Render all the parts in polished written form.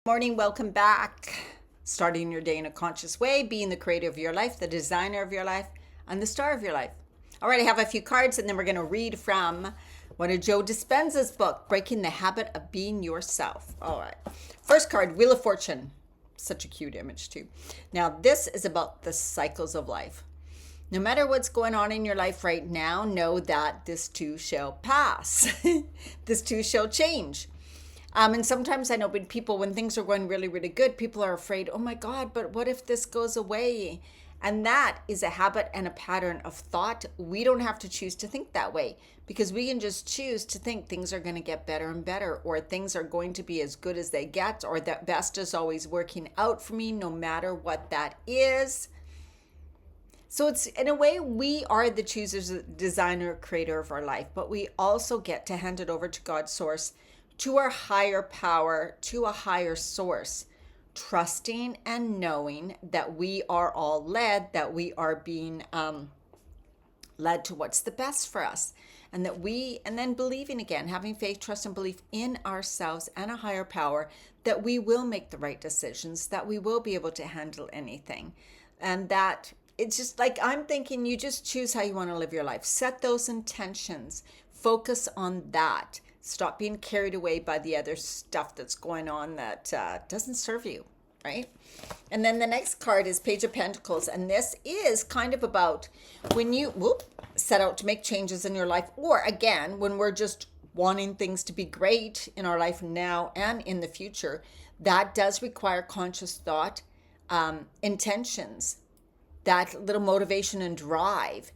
Morning, welcome back. Starting your day in a conscious way, being the creator of your life, the designer of your life, and the star of your life. All right, I have a few cards, and then we're going to read from one of Joe Dispenza's book, Breaking the Habit of Being Yourself. All right. First card, Wheel of Fortune. Such a cute image, too. Now, this is about the cycles of life. No matter what's going on in your life right now, know that this too shall pass. This too shall change. And sometimes I know when things are going really, really good, people are afraid, oh my God, but what if this goes away? And that is a habit and a pattern of thought. We don't have to choose to think that way because we can just choose to think things are going to get better and better, or things are going to be as good as they get, or that best is always working out for me, no matter what that is. So it's, in a way, we are the choosers, designer, creator of our life, but we also get to hand it over to God's source, to our higher power, to a higher source, trusting and knowing that we are all led, that we are being led to what's the best for us. And then believing again, having faith, trust, and belief in ourselves and a higher power, that we will make the right decisions, that we will be able to handle anything. And that it's just like, I'm thinking, you just choose how you want to live your life. Set those intentions, focus on that. Stop being carried away by the other stuff that's going on that doesn't serve you, right? And then the next card is Page of Pentacles. And this is kind of about when you set out to make changes in your life, or again, when we're just wanting things to be great in our life now and in the future. That does require conscious thought, intentions, that little motivation and drive.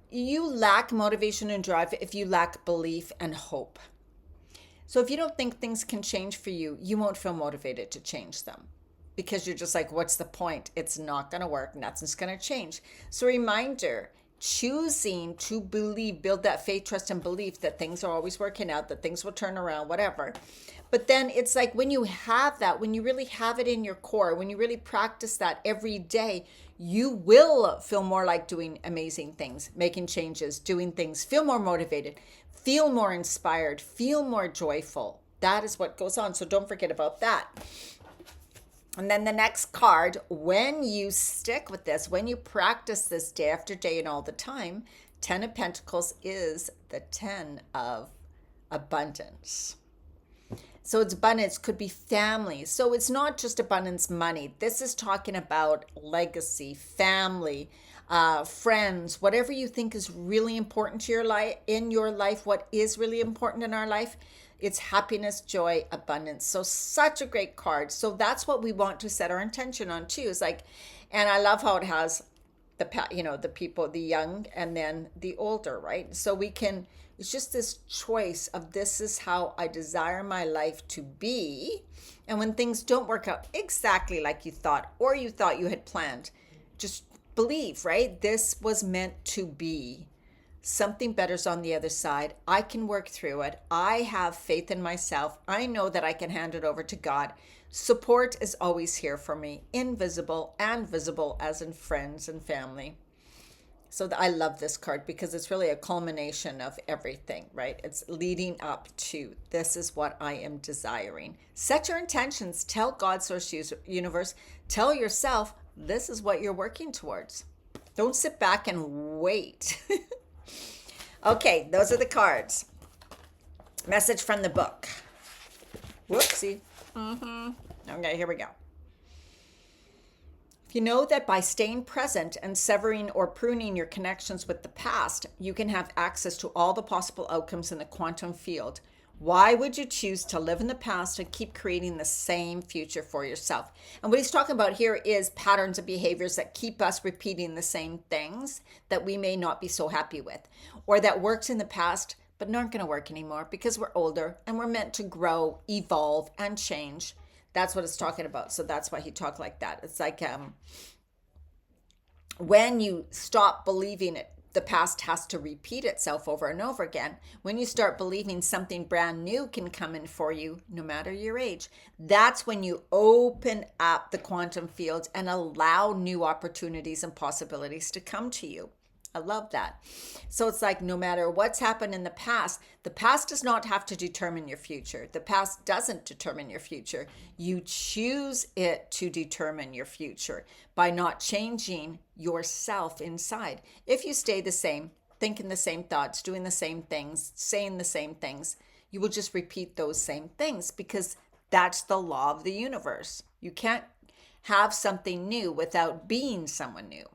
You lack motivation and drive if you lack belief and hope. So if you don't think things can change for you, you won't feel motivated to change them because you're just like, what's the point? It's not going to work. Nothing's going to change. So reminder, choosing to believe, build that faith, trust, and belief that things are always working out, that things will turn around, whatever. But then it's like when you have that, when you really have it in your core, when you really practice that every day, you will feel more like doing amazing things, making changes, doing things, feel more motivated, feel more inspired, feel more joyful. That is what goes on. So don't forget about that. And then the next card, when you stick with this, when you practice this day after day and all the time, 10 of Pentacles is the 10 of abundance. So it's abundance, could be family. So it's not just abundance money. This is talking about legacy, family, friends, whatever you think is really important to your life, in your life, what is really important in our life. It's happiness, joy, abundance. So such a great card. So that's what we want to set our intention on too. Is like, and I love how it has the people, the young and then the older, right? So we can, it's just this choice of this is how I desire my life to be. And when things don't work out exactly like you thought, or you thought you had planned, just believe, right? This was meant to be. Something better's on the other side. I can work through it. I have faith in myself. I know that I can hand it over to God. Support is always here for me, invisible and visible, as in friends and family. So I love this card because it's really a culmination of everything, right? It's leading up to this is what I am desiring. Set your intentions. Tell God, source, universe. Tell yourself this is what you're working towards. Don't sit back and wait. Okay, those are the cards. Message from the book. Whoopsie. Okay, here we go. If you know that by staying present and severing or pruning your connections with the past, you can have access to all the possible outcomes in the quantum field, why would you choose to live in the past and keep creating the same future for yourself? And what he's talking about here is patterns of behaviors that keep us repeating the same things that we may not be so happy with, or that worked in the past but aren't going to work anymore because we're older and we're meant to grow, evolve, and change. That's what it's talking about. So that's why he talked like that. It's like when you stop believing it, the past has to repeat itself over and over again. When you start believing something brand new can come in for you, no matter your age, that's when you open up the quantum field and allow new opportunities and possibilities to come to you. I love that. So it's like no matter what's happened in the past does not have to determine your future. The past doesn't determine your future. You choose it to determine your future by not changing yourself inside. If you stay the same, thinking the same thoughts, doing the same things, saying the same things, you will just repeat those same things because that's the law of the universe. You can't have something new without being someone new.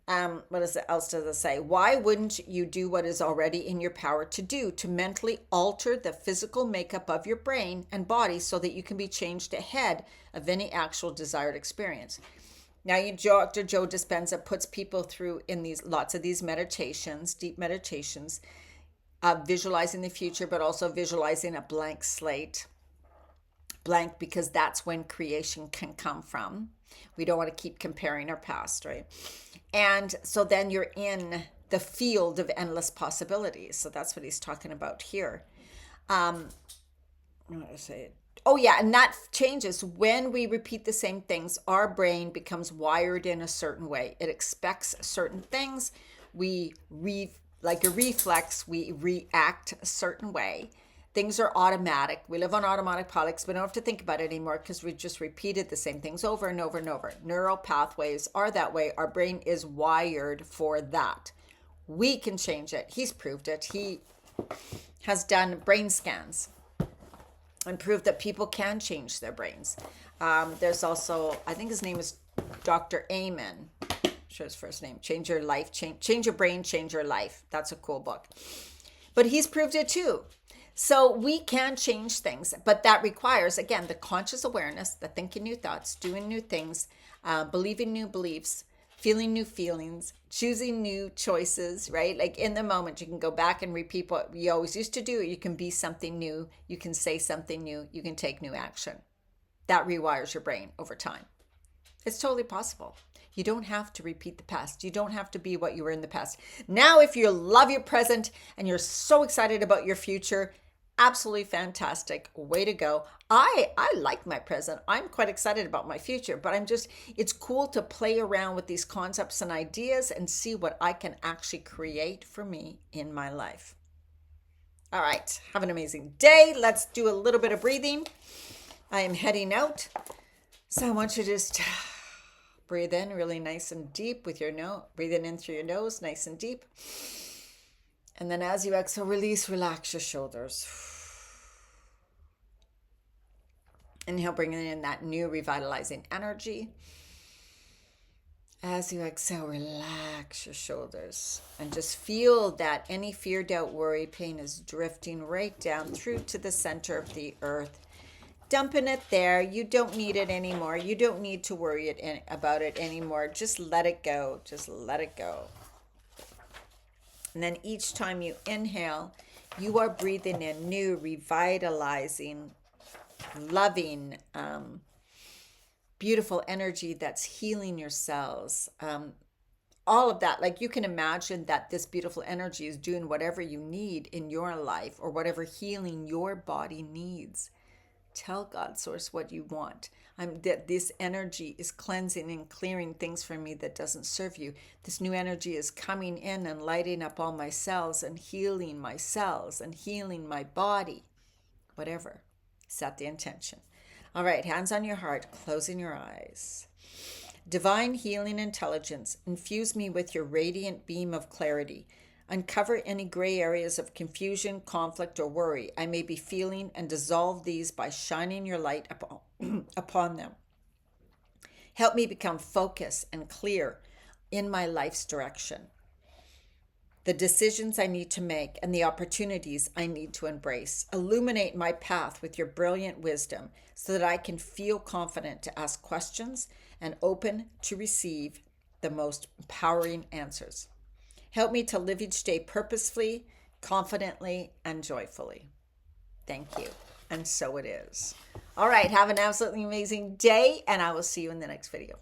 Else does it say? Why wouldn't you do what is already in your power to do, to mentally alter the physical makeup of your brain and body so that you can be changed ahead of any actual desired experience? Now, Dr. Joe Dispenza puts people through in these lots of these meditations, deep meditations, visualizing the future, but also visualizing a blank slate. Blank because that's when creation can come from. We don't want to keep comparing our past, right? And so then you're in the field of endless possibilities. So that's what he's talking about here. I'm going to say it. Oh, yeah. And that changes when we repeat the same things. Our brain becomes wired in a certain way. It expects certain things. Like a reflex, we react a certain way. Things are automatic. We live on automatic pilots. We don't have to think about it anymore because we just repeated the same things over and over and over. Neural pathways are that way. Our brain is wired for that. We can change it. He's proved it. He has done brain scans and proved that people can change their brains. There's also, I think his name is Dr. Amen. Sure, his first name. Change Your Life, change Your Brain, Change Your Life. That's a cool book. But he's proved it too. So we can change things, but that requires, again, the conscious awareness, the thinking new thoughts, doing new things, believing new beliefs, feeling new feelings, choosing new choices, right? Like in the moment, you can go back and repeat what you always used to do. You can be something new. You can say something new. You can take new action. That rewires your brain over time. It's totally possible. You don't have to repeat the past. You don't have to be what you were in the past. Now, if you love your present and you're so excited about your future, absolutely fantastic. Way to go. I like my present. I'm quite excited about my future, but it's cool to play around with these concepts and ideas and see what I can actually create for me in my life. All right. Have an amazing day. Let's do a little bit of breathing. I am heading out. So I want you to just breathe in really nice and deep with your nose. Breathing in through your nose, nice and deep. And then as you exhale, release, relax your shoulders. Inhale, bringing in that new revitalizing energy. As you exhale, relax your shoulders and just feel that any fear, doubt, worry, pain is drifting right down through to the center of the earth. Dumping it there. You don't need it anymore. You don't need to worry about it anymore. Just let it go. Just let it go. And then each time you inhale, you are breathing in new, revitalizing, loving, beautiful energy that's healing your cells. All of that, like you can imagine that this beautiful energy is doing whatever you need in your life or whatever healing your body needs. Tell God Source what you want. That this energy is cleansing and clearing things from me that doesn't serve you. This new energy is coming in and lighting up all my cells and healing my cells and healing my body. Whatever. Set the intention. All right, hands on your heart, closing your eyes. Divine healing intelligence, infuse me with your radiant beam of clarity. Uncover any gray areas of confusion, conflict, or worry I may be feeling and dissolve these by shining your light upon them. Help me become focused and clear in my life's direction, the decisions I need to make, and the opportunities I need to embrace. Illuminate my path with your brilliant wisdom so that I can feel confident to ask questions and open to receive the most empowering answers. Help me to live each day purposefully, confidently, and joyfully. Thank you. And so it is. All right. Have an absolutely amazing day, and I will see you in the next video.